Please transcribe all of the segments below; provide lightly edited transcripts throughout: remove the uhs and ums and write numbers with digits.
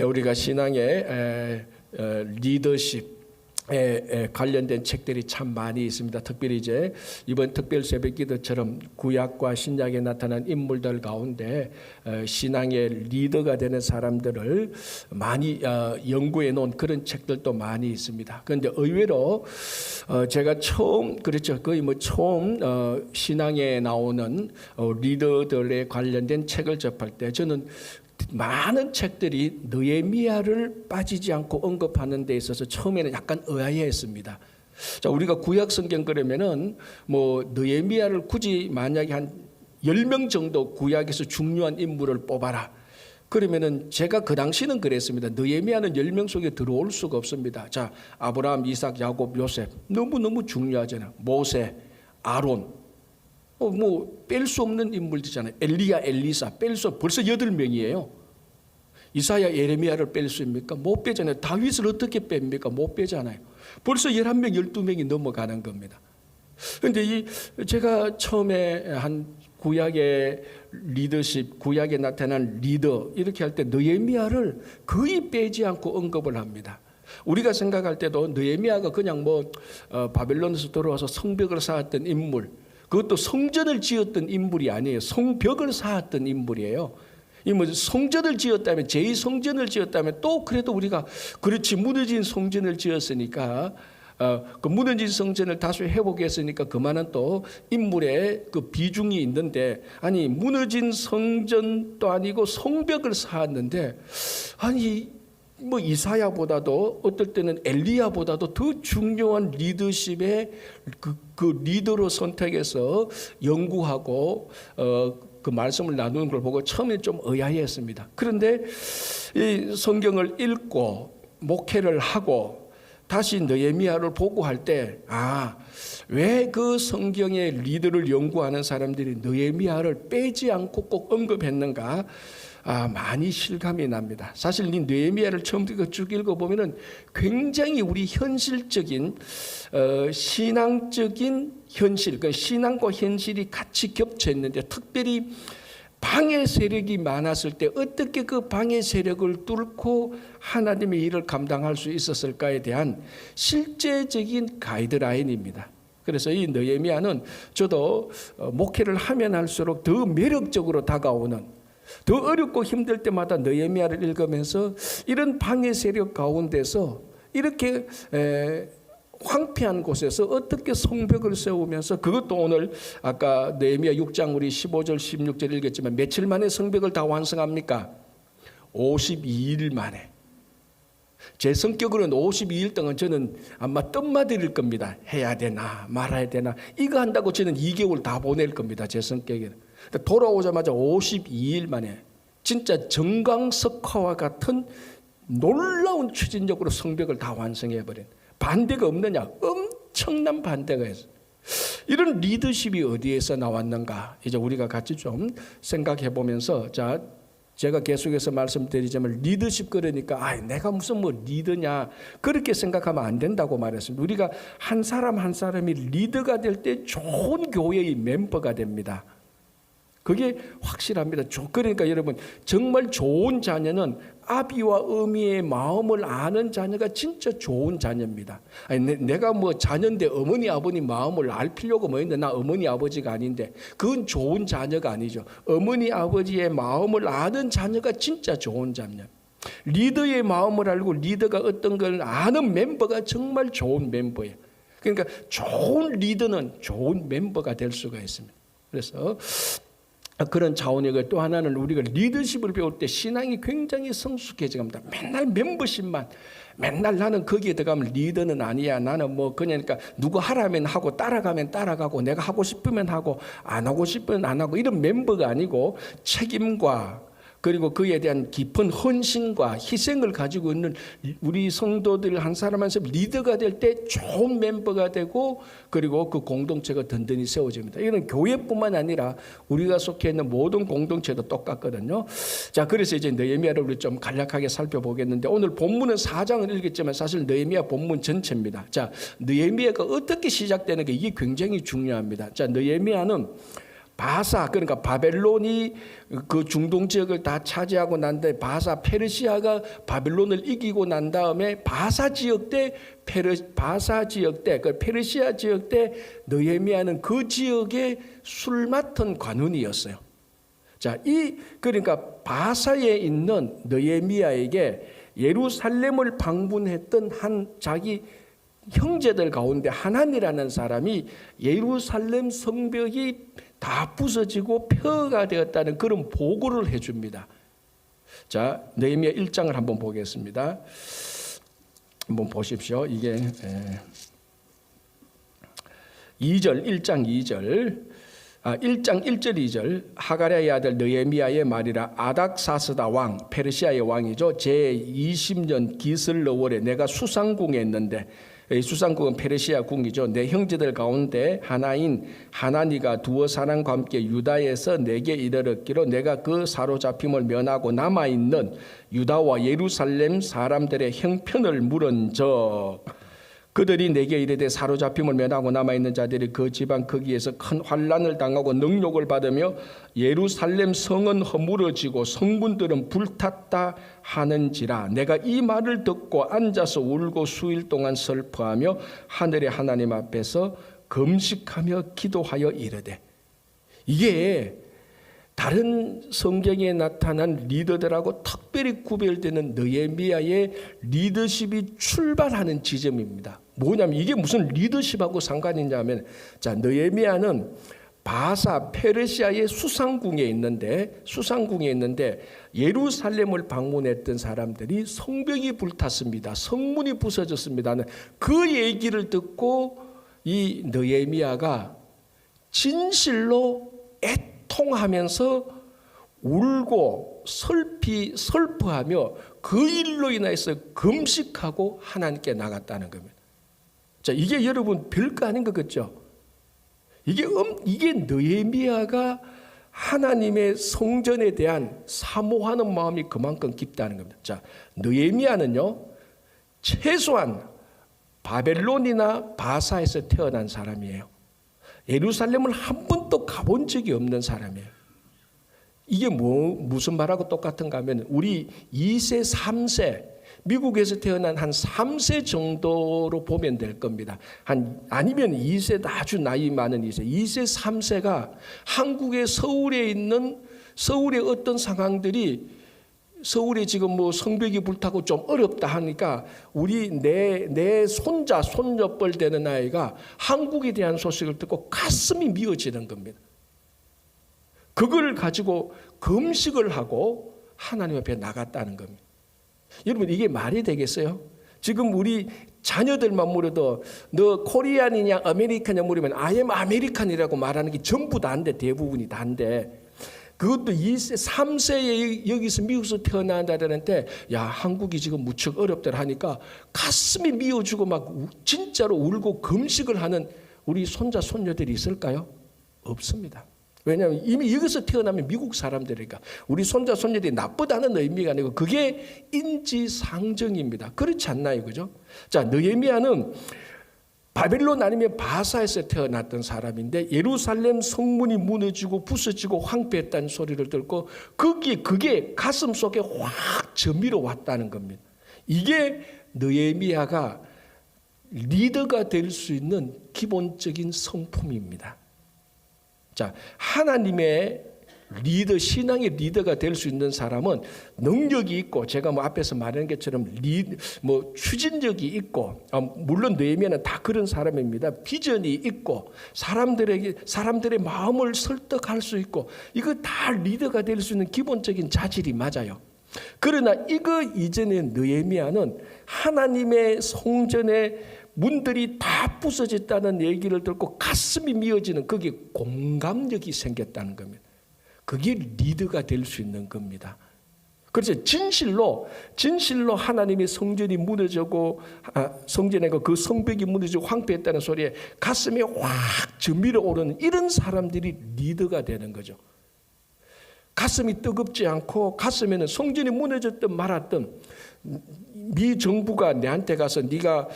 우리가 신앙의 리더십 관련된 책들이 참 많이 있습니다. 특별히 이제 이번 특별 새벽기도처럼 구약과 신약에 나타난 인물들 가운데 신앙의 리더가 되는 사람들을 많이 연구해 놓은 그런 책들도 많이 있습니다. 그런데 의외로 제가 처음 거의 처음 신앙에 나오는 리더들에 관련된 책을 접할 때 저는 많은 책들이 느헤미야를 빠지지 않고 언급하는 데 있어서 처음에는 약간 의아해했습니다. 자, 우리가 구약 성경 그러면은 느헤미야를 굳이 만약에 한 10명 정도 구약에서 중요한 인물을 뽑아라. 그러면은 제가 그 당시는 그랬습니다. 느헤미야는 10명 속에 들어올 수가 없습니다. 자, 아브라함, 이삭, 야곱, 요셉 너무너무 중요하잖아요. 모세, 아론 뺄 수 없는 인물들이잖아요. 엘리야, 엘리사 벌써 8명이에요. 이사야, 예레미야를 뺄 수 있습니까? 못 빼잖아요. 다윗을 어떻게 뺍니까? 못 빼잖아요. 벌써 11명, 12명이 넘어가는 겁니다. 그런데 제가 처음에 한 구약의 리더십, 구약에 나타난 리더 이렇게 할 때 느헤미야를 거의 빼지 않고 언급을 합니다. 우리가 생각할 때도 느헤미야가 그냥 바벨론에서 들어와서 성벽을 쌓았던 인물, 그것도 성전을 지었던 인물이 아니에요. 성벽을 쌓았던 인물이에요. 성전을 지었다면, 제2성전을 지었다면 또 그래도 우리가 그렇지 무너진 성전을 지었으니까 그 무너진 성전을 다시 회복했으니까 그만한 또 인물의 그 비중이 있는데, 아니 무너진 성전도 아니고 성벽을 쌓았는데, 아니 이사야보다도 어떨 때는 엘리야보다도 더 중요한 리더십의 그 리더로 선택해서 연구하고 그 말씀을 나누는 걸 보고 처음에 좀 의아해했습니다. 그런데 이 성경을 읽고 목회를 하고 다시 느헤미야를 보고 할 때, 왜 그 성경의 리더를 연구하는 사람들이 느헤미야를 빼지 않고 꼭 언급했는가? 많이 실감이 납니다. 사실 이 느헤미야를 처음부터 쭉 읽어보면은 굉장히 우리 현실적인 신앙적인 현실, 그 신앙과 현실이 같이 겹쳐 있는데, 특별히 방해 세력이 많았을 때 어떻게 그 방해 세력을 뚫고 하나님의 일을 감당할 수 있었을까에 대한 실제적인 가이드라인입니다. 그래서 이 느헤미야는 저도 목회를 하면 할수록 더 매력적으로 다가오는, 더 어렵고 힘들 때마다 느헤미야를 읽으면서 이런 방해 세력 가운데서 이렇게 황폐한 곳에서 어떻게 성벽을 세우면서, 그것도 오늘 아까 느헤미야 6장 우리 15절 16절 읽었지만 며칠 만에 성벽을 다 완성합니까? 52일 만에. 제 성격으로는 52일 동안 저는 아마 뜸마들일 겁니다. 해야 되나 말아야 되나, 이거 한다고 저는 2개월 다 보낼 겁니다. 제 성격에는. 돌아오자마자 52일 만에 진짜 정광석화와 같은 놀라운 추진력으로 성벽을 다 완성해버린, 반대가 없느냐? 엄청난 반대가 있어요. 이런 리더십이 어디에서 나왔는가? 이제 우리가 같이 좀 생각해 보면서, 자, 제가 계속해서 말씀드리자면 리더십 그러니까 내가 무슨 리더냐 그렇게 생각하면 안 된다고 말했습니다. 우리가 한 사람 한 사람이 리더가 될 때 좋은 교회의 멤버가 됩니다. 그게 확실합니다. 그러니까 여러분, 정말 좋은 자녀는 아비와 어미의 마음을 아는 자녀가 진짜 좋은 자녀입니다. 내가 자녀인데 어머니 아버님 마음을 알 필요가 뭐 있는데, 나 어머니 아버지가 아닌데, 그건 좋은 자녀가 아니죠. 어머니 아버지의 마음을 아는 자녀가 진짜 좋은 자녀. 리더의 마음을 알고 리더가 어떤 걸 아는 멤버가 정말 좋은 멤버예요. 그러니까 좋은 리더는 좋은 멤버가 될 수가 있습니다. 그래서 그런 차원이고, 또 하나는 우리가 리더십을 배울 때 신앙이 굉장히 성숙해져 갑니다. 맨날 멤버십만, 맨날 나는 거기에 들어가면 리더는 아니야, 나는 그러니까 누구 하라면 하고 따라가면 따라가고 내가 하고 싶으면 하고 안 하고 싶으면 안 하고, 이런 멤버가 아니고 책임과 그리고 그에 대한 깊은 헌신과 희생을 가지고 있는 우리 성도들 한 사람 한 사람 리더가 될 때 좋은 멤버가 되고, 그리고 그 공동체가 든든히 세워집니다. 이건 교회뿐만 아니라 우리가 속해 있는 모든 공동체도 똑같거든요. 자, 그래서 이제 느헤미야를 우리 좀 간략하게 살펴보겠는데, 오늘 본문은 4장을 읽겠지만 사실 느헤미야 본문 전체입니다. 자, 느헤미야가 어떻게 시작되는 게 이게 굉장히 중요합니다. 자, 느헤미야는 바사, 그러니까 바벨론이 그 중동 지역을 다 차지하고 난 다음에 페르시아가 바벨론을 이기고 난 다음에 바사 지역 때 그 페르시아 지역 때 느헤미야는 그 지역의 술 맡은 관원이었어요. 자, 그러니까 바사에 있는 느헤미야에게 예루살렘을 방문했던 한 자기 형제들 가운데 하나니라는 사람이 예루살렘 성벽이 다 부서지고 폐허가 되었다는 그런 보고를 해줍니다. 자, 느헤미야 1장을 한번 보겠습니다. 한번 보십시오. 이게 2절, 1장 2절, 1장 1절 2절. 하가랴의 아들 느헤미야의 말이라. 아닥사스다 왕, 페르시아의 왕이죠. 제20년 기슬러월에 내가 수상궁에 있는데, 수상궁은 페르시아 궁이죠. 내 형제들 가운데 하나인 하나니가 두어 사람과 함께 유다에서 내게 이르렀기로 내가 그 사로잡힘을 면하고 남아있는 유다와 예루살렘 사람들의 형편을 물은적 그들이 내게 이르되 사로잡힘을 면하고 남아있는 자들이 그 지방 거기에서 큰 환난을 당하고 능욕을 받으며 예루살렘 성은 허물어지고 성문들은 불탔다 하는지라. 내가 이 말을 듣고 앉아서 울고 수일 동안 슬퍼하며 하늘의 하나님 앞에서 금식하며 기도하여 이르되. 이게 다른 성경에 나타난 리더들하고 특별히 구별되는 느헤미야의 리더십이 출발하는 지점입니다. 뭐냐면 이게 무슨 리더십하고 상관이 있냐면, 자, 느헤미야는 바사 페르시아의 수상궁에 있는데 예루살렘을 방문했던 사람들이 성벽이 불탔습니다. 성문이 부서졌습니다. 그 얘기를 듣고 이 느헤미야가 진실로 애통하면서 울고 슬퍼하며 그 일로 인해서 금식하고 하나님께 나갔다는 겁니다. 자, 이게 여러분 별거 아닌 것 같죠? 이게 느헤미야가 하나님의 성전에 대한 사모하는 마음이 그만큼 깊다는 겁니다. 자, 느헤미야는요, 최소한 바벨론이나 바사에서 태어난 사람이에요. 예루살렘을 한 번도 가본 적이 없는 사람이에요. 이게 무슨 말하고 똑같은가 하면 우리 2세, 3세, 미국에서 태어난 한 3세 정도로 보면 될 겁니다. 아니면 2세, 아주 나이 많은 2세, 3세가 한국의 서울의 어떤 상황들이 서울에 지금 뭐 성벽이 불타고 좀 어렵다 하니까 내 손녀뻘 되는 아이가 한국에 대한 소식을 듣고 가슴이 미어지는 겁니다. 그걸 가지고 금식을 하고 하나님 앞에 나갔다는 겁니다. 여러분, 이게 말이 되겠어요? 지금 우리 자녀들만 물어도 너 코리안이냐 아메리카냐 물으면 I am 아메리칸이라고 말하는 게 전부 다인데, 대부분이 다인데, 그것도 2세, 3세에 여기서 미국에서 태어난다는데, 야, 한국이 지금 무척 어렵다 하니까 가슴이 미어지고 막 진짜로 울고 금식을 하는 우리 손자, 손녀들이 있을까요? 없습니다. 왜냐하면 이미 여기서 태어나면 미국 사람들이니까 우리 손자, 손녀들이 나쁘다는 의미가 아니고 그게 인지상정입니다. 그렇지 않나요? 그죠? 자, 느헤미야는 바벨론 아니면 바사에서 태어났던 사람인데 예루살렘 성문이 무너지고 부서지고 황폐했다는 소리를 듣고 그게 가슴 속에 확 저밀어 왔다는 겁니다. 이게 느헤미야가 리더가 될 수 있는 기본적인 성품입니다. 자, 하나님의 리더, 신앙의 리더가 될 수 있는 사람은 능력이 있고, 제가 앞에서 말한 것처럼 추진력이 있고, 물론 느헤미야는 다 그런 사람입니다. 비전이 있고, 사람들의 마음을 설득할 수 있고, 이거 다 리더가 될 수 있는 기본적인 자질이 맞아요. 그러나 이거 이전에 느헤미야는 하나님의 성전에 문들이 다 부서졌다는 얘기를 듣고 가슴이 미어지는, 그게 공감력이 생겼다는 겁니다. 그게 리더가 될 수 있는 겁니다. 그래서 진실로 하나님의 성전이 무너지고 성전에 그 성벽이 무너지고 황폐했다는 소리에 가슴이 확 저밀어 오르는 이런 사람들이 리더가 되는 거죠. 가슴이 뜨겁지 않고 가슴에는 성전이 무너졌든 말았든 미 정부가 내한테 가서 네가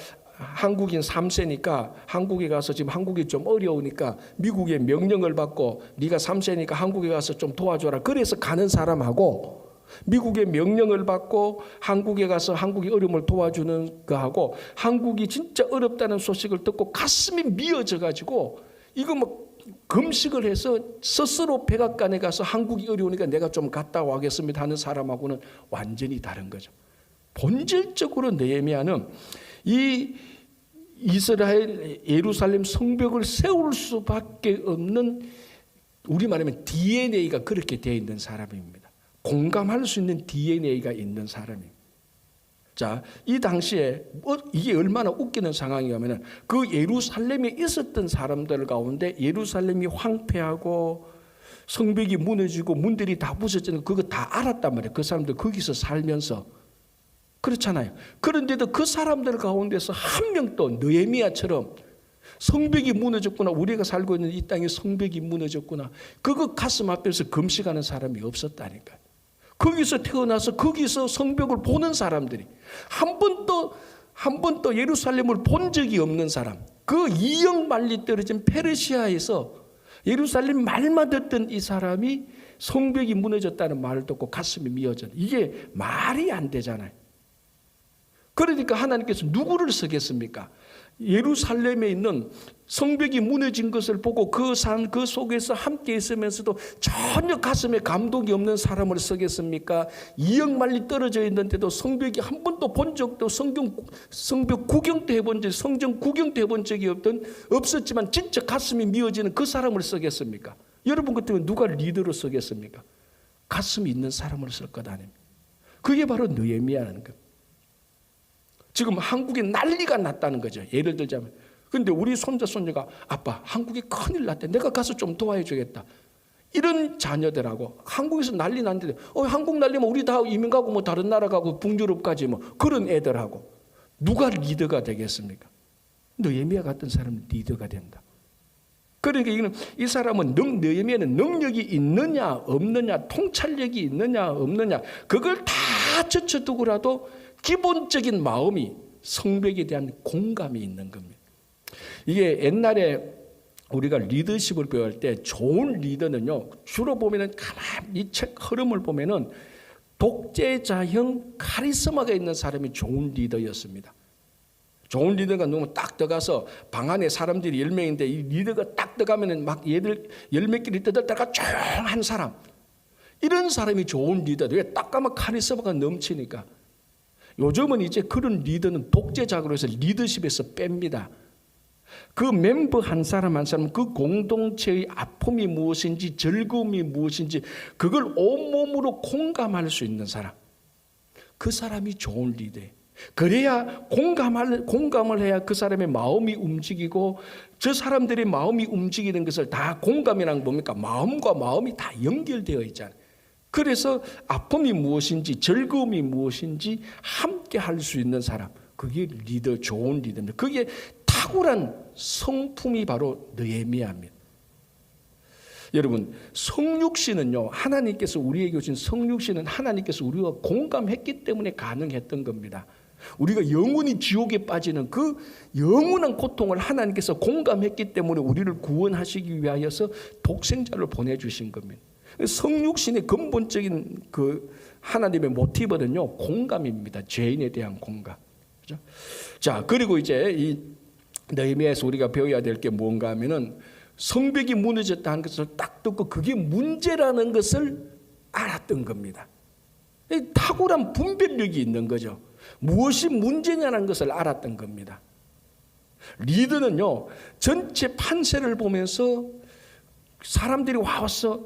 한국인 3세니까 한국에 가서 지금 한국이 좀 어려우니까 미국의 명령을 받고 네가 3세니까 한국에 가서 좀 도와줘라. 그래서 가는 사람하고 미국의 명령을 받고 한국에 가서 한국이 어려움을 도와주는 거하고 한국이 진짜 어렵다는 소식을 듣고 가슴이 미어져 가지고 이거 뭐 금식을 해서 스스로 백악관에 가서 한국이 어려우니까 내가 좀 갔다 와겠습니다 하는 사람하고는 완전히 다른 거죠. 본질적으로 느헤미야는 이 이스라엘 예루살렘 성벽을 세울 수밖에 없는, 우리 말하면 DNA가 그렇게 되어 있는 사람입니다. 공감할 수 있는 DNA가 있는 사람입니다. 자, 이 당시에 이게 얼마나 웃기는 상황이냐면 그 예루살렘에 있었던 사람들 가운데 예루살렘이 황폐하고 성벽이 무너지고 문들이 다 부서지는 그거 다 알았단 말이에요. 그 사람들 거기서 살면서. 그렇잖아요. 그런데도 그 사람들 가운데서 한 명도 느헤미야처럼 성벽이 무너졌구나, 우리가 살고 있는 이 땅에 성벽이 무너졌구나, 그거 가슴 앞에서 금식하는 사람이 없었다니까요. 거기서 태어나서 거기서 성벽을 보는 사람들이 한 번도 예루살렘을 본 적이 없는 사람, 그 이역 말리 떨어진 페르시아에서 예루살렘 말만 듣던 이 사람이 성벽이 무너졌다는 말을 듣고 가슴이 미어져요. 이게 말이 안 되잖아요. 그러니까 하나님께서 누구를 쓰겠습니까? 예루살렘에 있는 성벽이 무너진 것을 보고 그 속에서 함께 있으면서도 전혀 가슴에 감동이 없는 사람을 쓰겠습니까? 이역 말리 떨어져 있는데도 성벽이 한 번도 본 적도 성벽 구경도 해본 적, 성전 구경도 해본 적이 없었지만 진짜 가슴이 미어지는 그 사람을 쓰겠습니까? 여러분 같으면 누가 리더로 쓰겠습니까? 가슴이 있는 사람을 쓸 것 아닙니까? 그게 바로 느헤미야라는 겁니다. 지금 한국에 난리가 났다는 거죠. 예를 들자면. 그런데 우리 손자가 아빠 한국에 큰일 났대, 내가 가서 좀 도와줘야겠다, 이런 자녀들하고 한국에서 난리 났는데 한국 난리면 우리 다 이민 가고 뭐 다른 나라 가고 북유럽까지 뭐 그런 애들하고 누가 리더가 되겠습니까? 느헤미야 같은 사람은 리더가 된다. 그러니까 이거는 이 사람은 느헤미야는 능력이 있느냐 없느냐, 통찰력이 있느냐 없느냐, 그걸 다 제쳐두고라도 기본적인 마음이 성벽에 대한 공감이 있는 겁니다. 이게 옛날에 우리가 리더십을 배울 때 좋은 리더는요, 주로 보면은 가만히 이 책 흐름을 보면은 독재자형 카리스마가 있는 사람이 좋은 리더였습니다. 좋은 리더가 누구면 딱 들어가서 방 안에 사람들이 10명인데 이 리더가 딱 들어가면은 막 얘들 10명끼리 떠들다가 조용한 사람, 이런 사람이 좋은 리더다. 왜? 딱 가면 카리스마가 넘치니까. 요즘은 이제 그런 리더는 독재자로 해서 리더십에서 뺍니다. 그 멤버 한 사람 한 사람 그 공동체의 아픔이 무엇인지 즐거움이 무엇인지 그걸 온몸으로 공감할 수 있는 사람, 그 사람이 좋은 리더예요. 그래야 공감을 해야 그 사람의 마음이 움직이고, 저 사람들의 마음이 움직이는 것을 다 공감이란 뭡니까? 마음과 마음이 다 연결되어 있잖아요. 그래서 아픔이 무엇인지 즐거움이 무엇인지 함께 할 수 있는 사람, 그게 리더, 좋은 리더입니다. 그게 탁월한 성품이 바로 느헤미야입니다. 여러분, 성육신은요, 하나님께서 우리에게 주신 성육신은 하나님께서 우리와 공감했기 때문에 가능했던 겁니다. 우리가 영원히 지옥에 빠지는 그 영원한 고통을 하나님께서 공감했기 때문에 우리를 구원하시기 위하여서 독생자를 보내주신 겁니다. 성육신의 근본적인 그 하나님의 모티브는요, 공감입니다. 죄인에 대한 공감. 그죠? 자, 그리고 이제 이 느헤미야에서 우리가 배워야 될 게 뭔가 하면은 성벽이 무너졌다는 것을 딱 듣고 그게 문제라는 것을 알았던 겁니다. 탁월한 분별력이 있는 거죠. 무엇이 문제냐는 것을 알았던 겁니다. 리더는요, 전체 판세를 보면서 사람들이 와서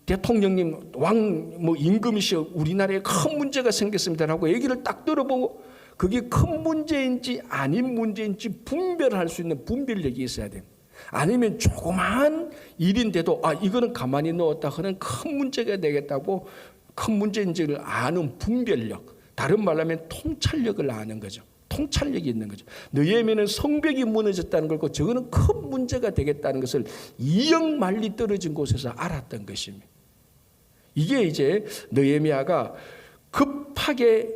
대통령님, 왕, 뭐 임금이시여, 우리나라에 큰 문제가 생겼습니다라고 얘기를 딱 들어보고 그게 큰 문제인지 아닌 문제인지 분별할 수 있는 분별력이 있어야 됩니다. 아니면 조그마한 일인데도 이거는 가만히 넣었다 하는 큰 문제가 되겠다고 큰 문제인지를 아는 분별력, 다른 말로 하면 통찰력을 아는 거죠. 통찰력이 있는 거죠. 느헤미야는 성벽이 무너졌다는 걸, 저거는 큰 문제가 되겠다는 것을 이역 말리 떨어진 곳에서 알았던 것입니다. 이게 이제 느헤미야가 급하게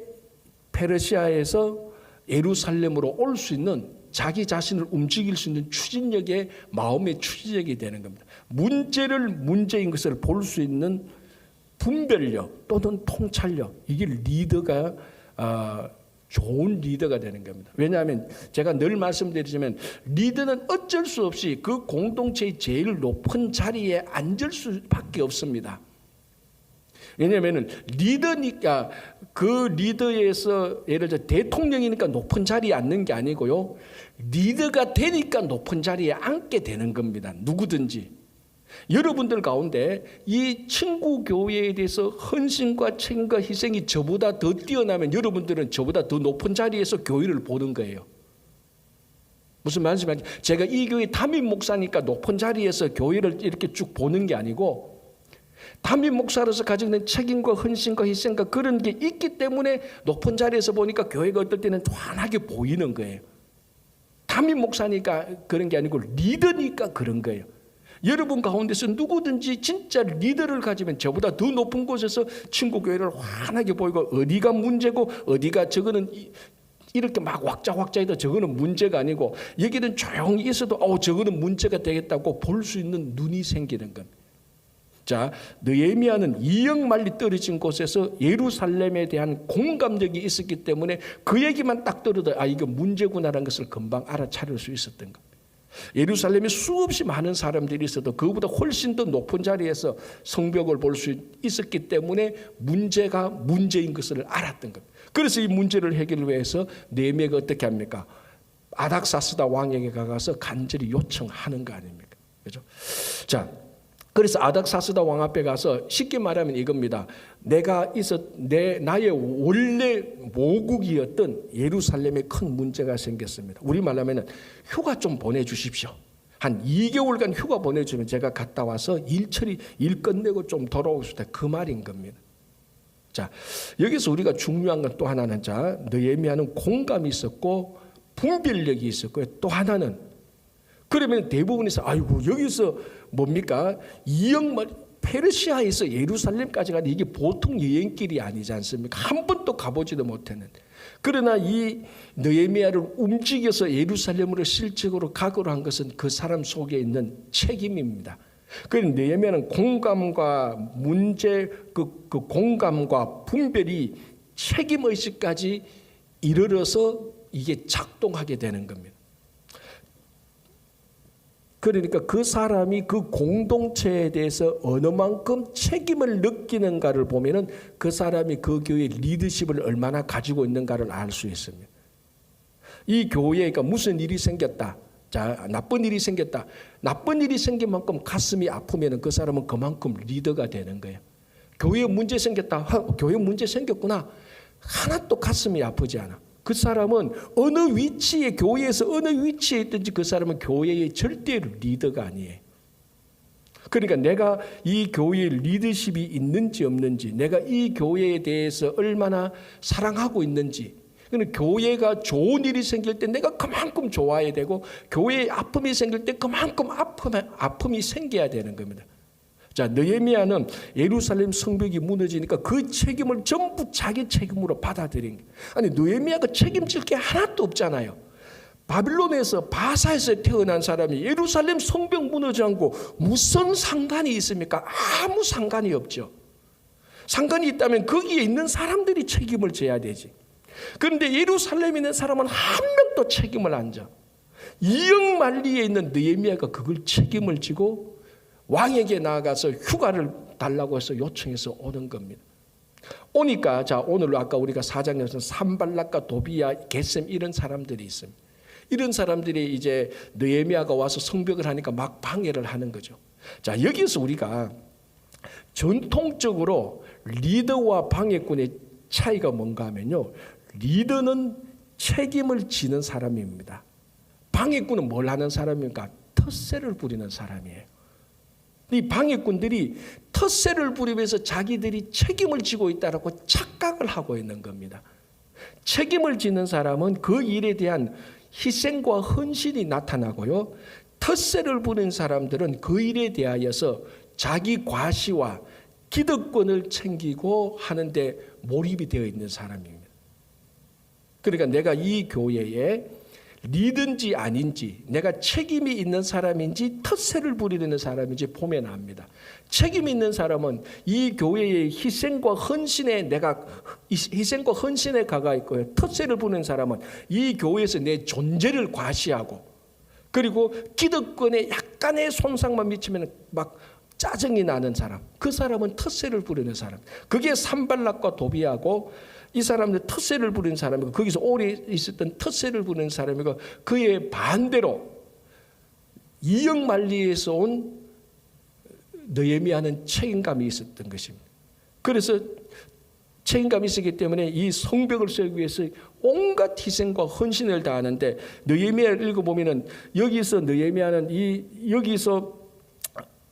페르시아에서 예루살렘으로 올 수 있는 자기 자신을 움직일 수 있는 추진력의 마음의 추진력이 되는 겁니다. 문제인 것을 볼 수 있는 분별력 또는 통찰력, 이게 리더가 좋은 리더가 되는 겁니다. 왜냐하면 제가 늘 말씀드리지만 리더는 어쩔 수 없이 그 공동체의 제일 높은 자리에 앉을 수밖에 없습니다. 왜냐하면 리더니까 그 리더에서 예를 들어 대통령이니까 높은 자리에 앉는 게 아니고요, 리더가 되니까 높은 자리에 앉게 되는 겁니다. 누구든지. 여러분들 가운데 이 친구 교회에 대해서 헌신과 책임과 희생이 저보다 더 뛰어나면 여러분들은 저보다 더 높은 자리에서 교회를 보는 거예요. 무슨 말씀인지, 제가 이 교회 담임 목사니까 높은 자리에서 교회를 이렇게 쭉 보는 게 아니고, 담임 목사로서 가지고 있는 책임과 헌신과 희생과 그런 게 있기 때문에 높은 자리에서 보니까 교회가 어떨 때는 환하게 보이는 거예요. 담임 목사니까 그런 게 아니고 리더니까 그런 거예요. 여러분 가운데서 누구든지 진짜 리더를 가지면 저보다 더 높은 곳에서 친구 교회를 환하게 보이고, 어디가 문제고 어디가 저거는 이렇게 막 왁자왁자해도 저거는 문제가 아니고, 여기는 조용히 있어도 저거는 문제가 되겠다고 볼 수 있는 눈이 생기는 겁니다. 자, 느헤미야는 2영 말리 떨어진 곳에서 예루살렘에 대한 공감력이 있었기 때문에 그 얘기만 딱 들어도 이거 문제구나라는 것을 금방 알아차릴 수 있었던 겁니다. 예루살렘에 수없이 많은 사람들이 있어도 그보다 훨씬 더 높은 자리에서 성벽을 볼 수 있었기 때문에 문제가 문제인 것을 알았던 겁니다. 그래서 이 문제를 해결을 위해서 느헤미야가 어떻게 합니까? 아닥사스다 왕에게 가서 간절히 요청하는 거 아닙니까? 그렇죠? 자, 그래서 아닥사스다 왕 앞에 가서 쉽게 말하면 이겁니다. 나의 원래 모국이었던 예루살렘에 큰 문제가 생겼습니다. 우리 말하면 휴가 좀 보내주십시오. 한 2개월간 휴가 보내주면 제가 갔다 와서 일 끝내고 좀 돌아오고 싶다, 그 말인 겁니다. 자, 여기서 우리가 중요한 건 또 하나는, 자, 느헤미야는 공감이 있었고 분별력이 있었고요. 또 하나는, 그러면 대부분에서 여기서 뭡니까? 2영 말리 페르시아에서 예루살렘까지 가는 이게 보통 여행길이 아니지 않습니까? 한 번도 가보지도 못했는. 그러나 이 느헤미야를 움직여서 예루살렘으로 실적으로 가고로 한 것은 그 사람 속에 있는 책임입니다. 그래서 느헤미야는 공감과 문제, 그 공감과 분별이 책임의식까지 이르러서 이게 작동하게 되는 겁니다. 그러니까 그 사람이 그 공동체에 대해서 어느 만큼 책임을 느끼는가를 보면은 그 사람이 그 교회의 리더십을 얼마나 가지고 있는가를 알 수 있습니다. 이 교회가 무슨 일이 생겼다. 자, 나쁜 일이 생겼다. 나쁜 일이 생긴 만큼 가슴이 아프면은 그 사람은 그만큼 리더가 되는 거예요. 교회에 문제 생겼다. 교회에 문제 생겼구나. 하나도 가슴이 아프지 않아. 그 사람은 어느 위치에, 교회에서 어느 위치에 있든지 그 사람은 교회의 절대로 리더가 아니에요. 그러니까 내가 이 교회의 리더십이 있는지 없는지, 내가 이 교회에 대해서 얼마나 사랑하고 있는지, 그러니까 교회가 좋은 일이 생길 때 내가 그만큼 좋아야 되고, 교회에 아픔이 생길 때 그만큼 아픔이 생겨야 되는 겁니다. 자, 느헤미야는 예루살렘 성벽이 무너지니까 그 책임을 전부 자기 책임으로 받아들인 거예요. 아니, 느헤미야가 책임질 게 하나도 없잖아요. 바빌론에서 바사에서 태어난 사람이 예루살렘 성벽 무너진 거 무슨 상관이 있습니까? 아무 상관이 없죠. 상관이 있다면 거기에 있는 사람들이 책임을 져야 되지. 그런데 예루살렘에 있는 사람은 한 명도 책임을 안 져. 2영 말리에 있는 느헤미야가 그걸 책임을 지고 왕에게 나아가서 휴가를 달라고 해서 요청해서 오는 겁니다. 오니까, 자, 오늘 아까 우리가 4장에서 산발락과 도비야, 게셈 이런 사람들이 있습니다. 이런 사람들이 이제 느헤미야가 와서 성벽을 하니까 막 방해를 하는 거죠. 자, 여기서 우리가 전통적으로 리더와 방해꾼의 차이가 뭔가 하면요, 리더는 책임을 지는 사람입니다. 방해꾼은 뭘 하는 사람입니까? 텃세를 부리는 사람이에요. 이 방해꾼들이 텃세를 부리면서 자기들이 책임을 지고 있다라고 착각을 하고 있는 겁니다. 책임을 지는 사람은 그 일에 대한 희생과 헌신이 나타나고요, 텃세를 부리는 사람들은 그 일에 대하여서 자기 과시와 기득권을 챙기고 하는데 몰입이 되어 있는 사람입니다. 그러니까 내가 이 교회에 리든지 아닌지, 내가 책임이 있는 사람인지 텃세를 부리는 사람인지 보면 압니다. 책임이 있는 사람은 이 교회의 희생과 헌신에 가가 있고요. 텃세를 부리는 사람은 이 교회에서 내 존재를 과시하고, 그리고 기득권에 약간의 손상만 미치면 막 짜증이 나는 사람, 그 사람은 텃세를 부리는 사람. 그게 산발락과 도비하고, 이 사람들 텃세를 부리는 사람이고, 거기서 오래 있었던 텃세를 부리는 사람이고, 그의 반대로 이역만리에서 온 느헤미야는 책임감이 있었던 것입니다. 그래서 책임감이 있었기 때문에 이 성벽을 세우기 위해서 온갖 희생과 헌신을 다하는데, 느헤미야를 읽어보면은 여기서 느헤미야는 여기서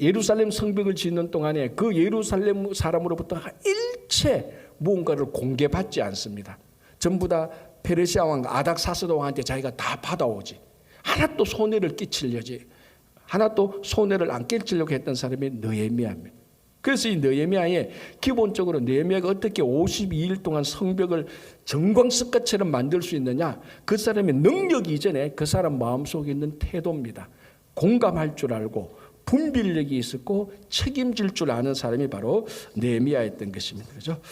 예루살렘 성벽을 짓는 동안에 그 예루살렘 사람으로부터 일체 무언가를 공개받지 않습니다. 전부 다 페르시아 왕 아닥사스다 왕한테 자기가 다 받아오지. 하나도 손해를 끼치려지, 하나도 손해를 안 끼치려고 했던 사람이 느헤미야입니다. 그래서 이 느헤미야에 기본적으로 느헤미야가 어떻게 52일 동안 성벽을 정광석가처럼 만들 수 있느냐, 그 사람의 능력 이전에 그 사람 마음속에 있는 태도입니다. 공감할 줄 알고 분별력이 있었고 책임질 줄 아는 사람이 바로 느헤미야였던 것입니다. 그렇죠?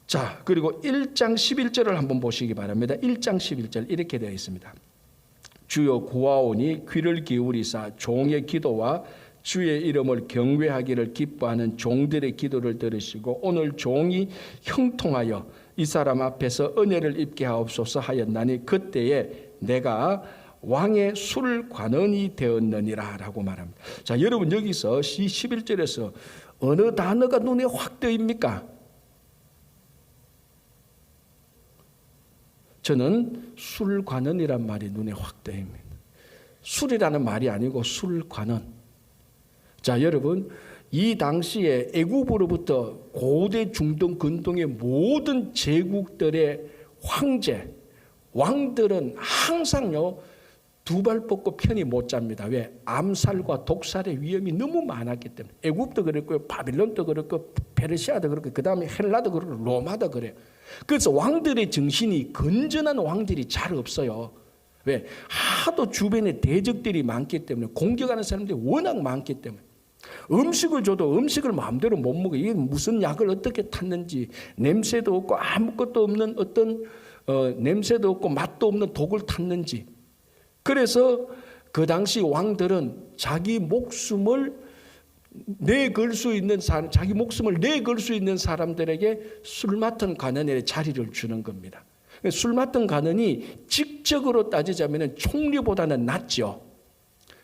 자, 그리고 1장 11절을 한번 보시기 바랍니다. 1장 11절 이렇게 되어 있습니다. 주여 구하오니 귀를 기울이사 종의 기도와 주의 이름을 경외하기를 기뻐하는 종들의 기도를 들으시고 오늘 종이 형통하여 이 사람 앞에서 은혜를 입게 하옵소서 하였나니 그때에 내가 왕의 술관원이 되었느니라 라고 말합니다. 자, 여러분 여기서 11절에서 어느 단어가 눈에 확 뜨입니까? 저는 술관원이란 말이 눈에 확 뜨입니다. 술이라는 말이 아니고 술관원. 자, 여러분 이 당시에 애굽으로부터 고대 중동 근동의 모든 제국들의 황제, 왕들은 항상요 두 발 뻗고 편히 못 잡니다. 왜? 암살과 독살의 위험이 너무 많았기 때문에. 애굽도 그랬고요, 바빌론도 그렇고, 페르시아도 그렇고, 그 다음에 헬라도 그렇고, 로마도 그래요. 그래서 왕들의 정신이 건전한 왕들이 잘 없어요. 왜? 하도 주변에 대적들이 많기 때문에, 공격하는 사람들이 워낙 많기 때문에. 음식을 줘도 음식을 마음대로 못 먹어요. 이게 무슨 약을 어떻게 탔는지, 냄새도 없고 아무것도 없는 어떤 냄새도 없고 맛도 없는 독을 탔는지. 그래서 그 당시 왕들은 자기 목숨을 내걸 수 있는 사람, 자기 목숨을 내걸 수 있는 사람들에게 술 맡은 관원의 자리를 주는 겁니다. 술 맡은 관원이 직접으로 따지자면 총리보다는 낫죠.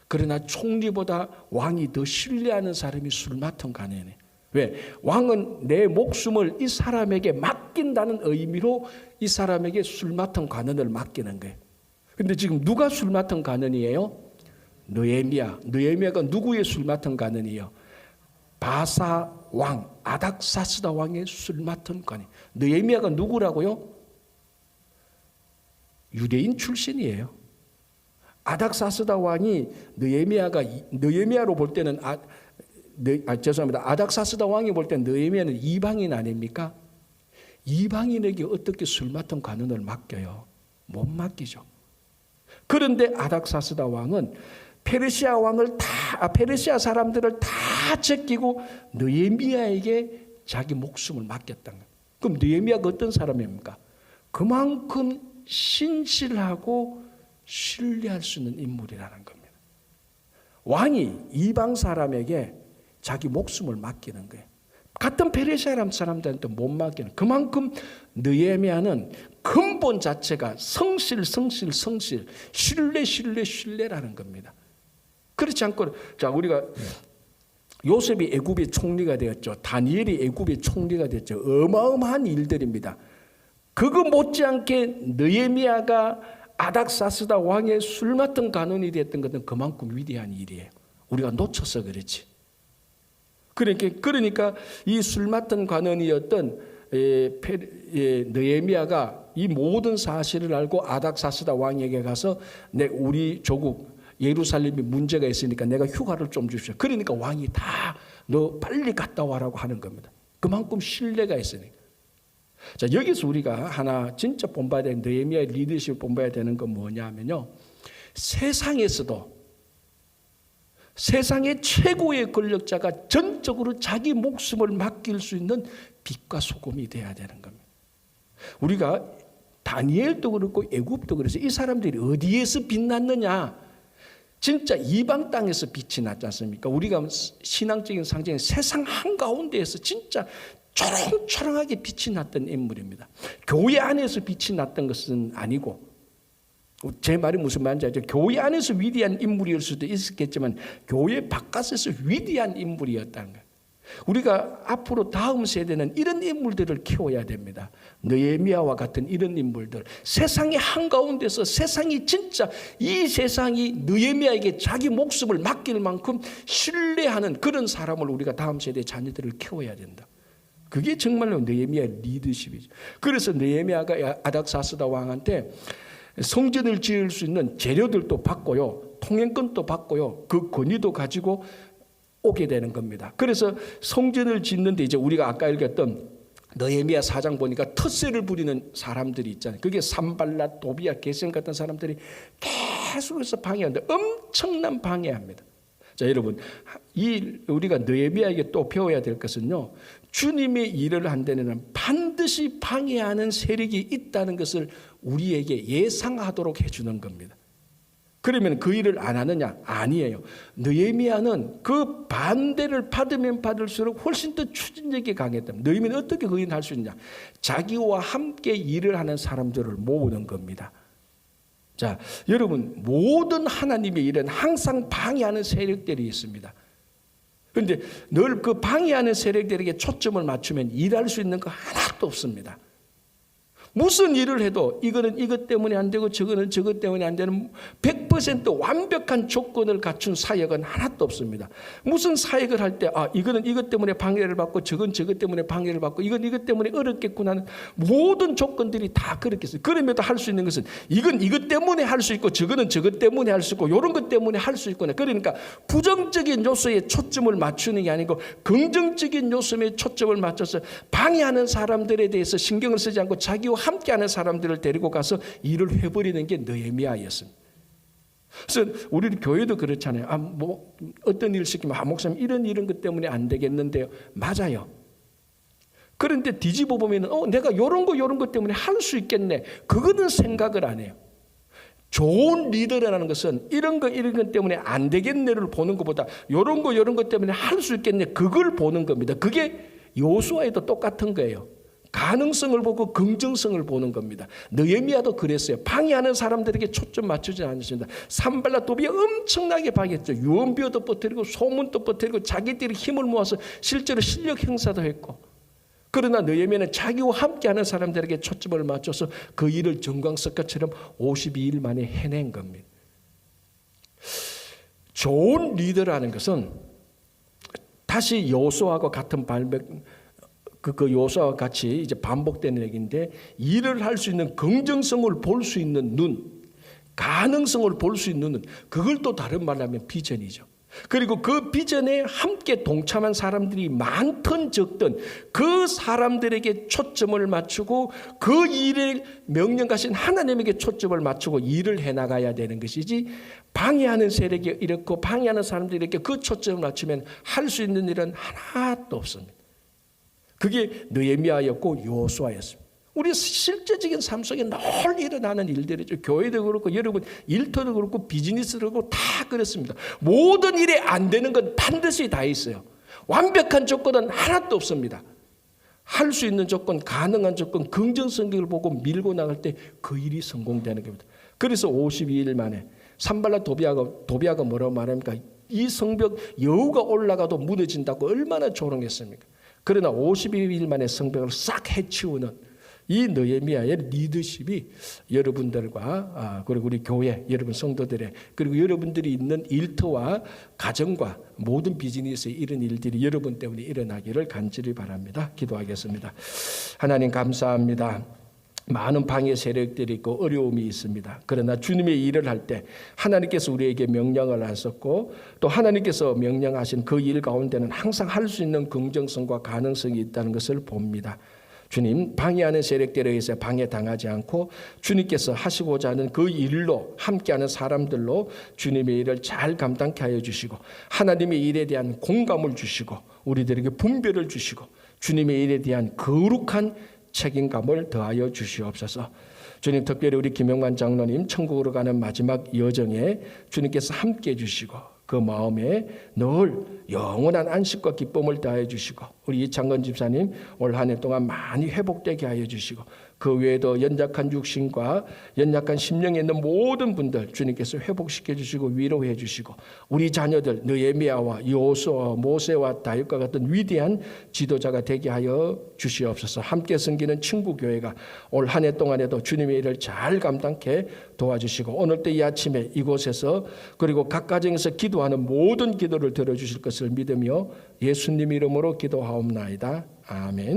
그러나 총리보다 왕이 더 신뢰하는 사람이 술 맡은 관원이에요. 왜? 왕은 내 목숨을 이 사람에게 맡긴다는 의미로 이 사람에게 술 맡은 관원을 맡기는 거예요. 근데 지금 누가 술 맡은 관원이에요? 느헤미야. 느헤미야가 누구의 술 맡은 관원이에요? 바사 왕, 아닥사스다 왕의 술 맡은 관원. 느헤미야가 누구라고요? 유대인 출신이에요. 아닥사스다 왕이 느헤미야로 볼 때는 죄송합니다. 아닥사스다 왕이 볼 때는 느헤미야는 이방인 아닙니까? 이방인에게 어떻게 술 맡은 관원을 맡겨요? 못 맡기죠. 그런데 아닥사스다 왕은 페르시아 사람들을 다 제끼고 느헤미야에게 자기 목숨을 맡겼다는 거예요. 그럼 느헤미야가 어떤 사람입니까? 그만큼 신실하고 신뢰할 수 있는 인물이라는 겁니다. 왕이 이방 사람에게 자기 목숨을 맡기는 거예요. 같은 페르시아 사람들한테 못 맡기는. 그만큼 느헤미야는 근본 자체가 성실, 신뢰라는 겁니다. 그렇지 않고, 자, 우리가 요셉이 애굽의 총리가 되었죠. 다니엘이 애굽의 총리가 됐죠. 어마어마한 일들입니다. 그거 못지않게 느헤미야가 아닥사스다 왕의 술 맡은 관원이 됐던 것은 그만큼 위대한 일이에요. 우리가 놓쳐서 그렇지. 그러니까 이 술 맡은 관원이었던 느헤미야가 이 모든 사실을 알고 아닥사스다 왕에게 가서 우리 조국 예루살렘이 문제가 있으니까 내가 휴가를 좀 주십시오. 그러니까 왕이 다 너 빨리 갔다 와라고 하는 겁니다. 그만큼 신뢰가 있으니까. 자, 여기서 우리가 하나 진짜 본봐야 되는, 느헤미야의 리더십을 본봐야 되는 건 뭐냐면요, 세상에서도 세상의 최고의 권력자가 전적으로 자기 목숨을 맡길 수 있는 빛과 소금이 돼야 되는 겁니다. 우리가 다니엘도 그렇고 애굽도 그래서 이 사람들이 어디에서 빛났느냐? 진짜 이방 땅에서 빛이 났지 않습니까? 우리가 신앙적인 상징은 세상 한가운데에서 진짜 초롱초롱하게 빛이 났던 인물입니다. 교회 안에서 빛이 났던 것은 아니고, 제 말이 무슨 말인지 알죠? 교회 안에서 위대한 인물일 수도 있었겠지만 교회 바깥에서 위대한 인물이었다는 거예요. 우리가 앞으로 다음 세대는 이런 인물들을 키워야 됩니다. 느헤미야와 같은 이런 인물들, 세상의 한가운데서 세상이 진짜 이 세상이 느헤미야에게 자기 목숨을 맡길 만큼 신뢰하는 그런 사람을 우리가 다음 세대의 자녀들을 키워야 된다. 그게 정말로 느헤미야의 리더십이죠. 그래서 느헤미야가 아닥사스다 왕한테 성전을 지을 수 있는 재료들도 받고요, 통행권도 받고요, 그 권위도 가지고 오게 되는 겁니다. 그래서 성전을 짓는데 이제 우리가 아까 읽었던 느헤미야 4장 보니까 텃세를 부리는 사람들이 있잖아요. 그게 산발랏, 도비야, 게셈 같은 사람들이 계속해서 방해하는데 엄청난 방해합니다. 자, 여러분, 우리가 느헤미야에게 또 배워야 될 것은요, 주님의 일을 한 데는 반드시 방해하는 세력이 있다는 것을 우리에게 예상하도록 해주는 겁니다. 그러면 그 일을 안 하느냐? 아니에요. 느헤미야는 그 반대를 받으면 받을수록 훨씬 더 추진력이 강했다. 느헤미야는 어떻게 그 일을 할 수 있냐? 자기와 함께 일을 하는 사람들을 모으는 겁니다. 자, 여러분, 모든 하나님의 일은 항상 방해하는 세력들이 있습니다. 그런데 늘 그 방해하는 세력들에게 초점을 맞추면 일할 수 있는 거 하나도 없습니다. 무슨 일을 해도 이거는 이것 때문에 안 되고 저거는 저것 때문에 안 되는 100% 완벽한 조건을 갖춘 사역은 하나도 없습니다. 무슨 사역을 할 때 이거는 이것 때문에 방해를 받고 저건 저것 때문에 방해를 받고 이건 이것 때문에 어렵겠구나 하는 모든 조건들이 다 그렇게 있어요. 그럼에도 할 수 있는 것은 이건 이것 때문에 할 수 있고 저거는 저것 때문에 할 수 있고 이런 것 때문에 할 수 있구나. 그러니까 부정적인 요소에 초점을 맞추는 게 아니고 긍정적인 요소에 초점을 맞춰서 방해하는 사람들에 대해서 신경을 쓰지 않고 자기와 함께하는 사람들을 데리고 가서 일을 해버리는 게 느헤미야였습니다. 그래서 우리 교회도 그렇잖아요. 어떤 일을 시키면 목사님 이런 것 때문에 안 되겠는데요. 맞아요. 그런데 뒤집어 보면 내가 이런 것 때문에 할 수 있겠네. 그거는 생각을 안 해요. 좋은 리더라는 것은 이런 것 때문에 안 되겠네를 보는 것보다 이런 것 때문에 할 수 있겠네. 그걸 보는 겁니다. 그게 여호수아에도 똑같은 거예요. 가능성을 보고 긍정성을 보는 겁니다. 느헤미야도 그랬어요. 방해하는 사람들에게 초점 맞추지 않으십니다. 산발랏, 도비야 엄청나게 방해했죠. 유언비어도 퍼뜨리고 소문도 퍼뜨리고 자기들이 힘을 모아서 실제로 실력 행사도 했고, 그러나 느헤미야는 자기와 함께하는 사람들에게 초점을 맞춰서 그 일을 정광석가처럼 52일 만에 해낸 겁니다. 좋은 리더라는 것은 다시 여호수아와 같은 그 여호수아와 같이 이제 반복되는 얘기인데, 일을 할 수 있는 긍정성을 볼 수 있는 눈, 가능성을 볼 수 있는 눈, 그걸 또 다른 말로 하면 비전이죠. 그리고 그 비전에 함께 동참한 사람들이 많든 적든 그 사람들에게 초점을 맞추고 그 일을 명령 가신 하나님에게 초점을 맞추고 일을 해나가야 되는 것이지, 방해하는 세력이 이렇고 방해하는 사람들에게 그 초점을 맞추면 할 수 있는 일은 하나도 없습니다. 그게 느헤미야였고 여호수아였습니다. 우리 실제적인 삶 속에 늘 일어나는 일들이죠. 교회도 그렇고 여러분 일터도 그렇고 비즈니스도 그렇고 다 그렇습니다. 모든 일에 안 되는 건 반드시 다 있어요. 완벽한 조건은 하나도 없습니다. 할 수 있는 조건, 가능한 조건, 긍정성을 보고 밀고 나갈 때 그 일이 성공되는 겁니다. 그래서 52일 만에 산발랏 도비야가 뭐라고 말합니까? 이 성벽 여우가 올라가도 무너진다고 얼마나 조롱했습니까? 그러나 52일 만에 성벽을 싹 해치우는 이 느헤미야의 리더십이 여러분들과 그리고 우리 교회 여러분 성도들의, 그리고 여러분들이 있는 일터와 가정과 모든 비즈니스에 이런 일들이 여러분 때문에 일어나기를 간절히 바랍니다. 기도하겠습니다. 하나님 감사합니다. 많은 방해 세력들이 있고 어려움이 있습니다. 그러나 주님의 일을 할 때 하나님께서 우리에게 명령을 하셨고 또 하나님께서 명령하신 그 일 가운데는 항상 할 수 있는 긍정성과 가능성이 있다는 것을 봅니다. 주님, 방해하는 세력들에 의해서 방해당하지 않고 주님께서 하시고자 하는 그 일로 함께하는 사람들로 주님의 일을 잘 감당케 하여 주시고 하나님의 일에 대한 공감을 주시고 우리들에게 분별을 주시고 주님의 일에 대한 거룩한 책임감을 더하여 주시옵소서. 주님, 특별히 우리 김영만 장로님 천국으로 가는 마지막 여정에 주님께서 함께해 주시고 그 마음에 늘 영원한 안식과 기쁨을 더하여 주시고 우리 이창건 집사님 올 한 해 동안 많이 회복되게 하여 주시고 그 외에도 연약한 육신과 연약한 심령에 있는 모든 분들 주님께서 회복시켜 주시고 위로해 주시고 우리 자녀들 느헤미야와 여호수아와 모세와 다윗과 같은 위대한 지도자가 되게 하여 주시옵소서. 함께 섬기는 친구교회가 올 한 해 동안에도 주님의 일을 잘 감당케 도와주시고 오늘도 이 아침에 이곳에서 그리고 각 가정에서 기도하는 모든 기도를 들어주실 것을 믿으며 예수님 이름으로 기도하옵나이다. 아멘.